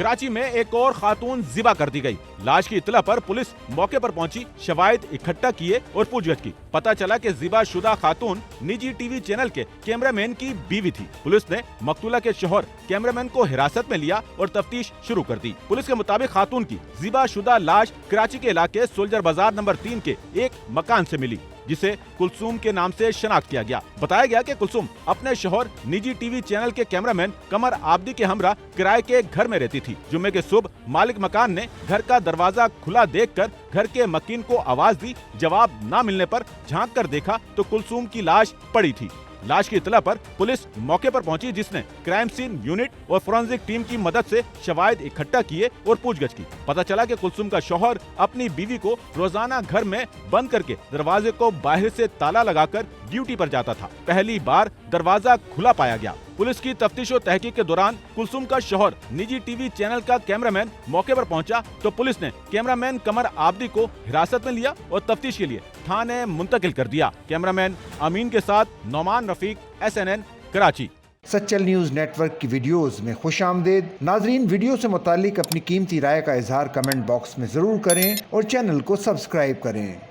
कराची में एक और खातून ज़िबा कर दी गई। लाश की इत्तला पर पुलिस मौके पर पहुंची, शवाहिद इकट्ठा किए और पूछताछ की। पता चला कि ज़िबा शुदा खातून निजी टीवी चैनल के कैमरामैन की बीवी थी। पुलिस ने मकतूला के शौहर कैमरामैन को हिरासत में लिया और तफ्तीश शुरू कर दी। पुलिस के मुताबिक खातून की ज़िबा शुदा लाश कराची के इलाके सोल्जर बाजार नंबर 3 के एक मकान से मिली, जिसे कुलसूम के नाम से शनाख्त किया गया। बताया गया कि कुलसूम अपने शौहर निजी टीवी चैनल के कैमरामैन कमर आबदी के हमरा किराए के घर में रहती थी। जुम्मे के सुबह मालिक मकान ने घर का दरवाजा खुला देखकर घर के मकीन को आवाज दी। जवाब न मिलने पर झांक कर देखा तो कुलसूम की लाश पड़ी थी। लाश की इत्तला पर पुलिस मौके पर पहुंची, जिसने क्राइम सीन यूनिट और फोरेंसिक टीम की मदद से शवाहिद इकट्ठा किए और पूछताछ की। पता चला कि कुलसूम का शौहर अपनी बीवी को रोजाना घर में बंद करके दरवाजे को बाहर से ताला लगाकर ड्यूटी पर जाता था। पहली बार दरवाजा खुला पाया गया। पुलिस की तफ्तीश और तहकीक के दौरान कुलसूम का शौहर निजी टीवी चैनल का कैमरामैन मौके पर पहुंचा तो पुलिस ने कैमरामैन कमर आबदी को हिरासत में लिया और तफ्तीश के लिए थाने मुंतकिल कर दिया। कैमरामैन अमीन के साथ Nauman Rafiq, SNN Karachi. Sachal news network की वीडियोस में खुशामदीद। नाजरीन, वीडियो से मुतालिक अपनी कीमती राय का इजहार कमेंट बॉक्स में ज़रूर करें और चैनल को सब्सक्राइब करें।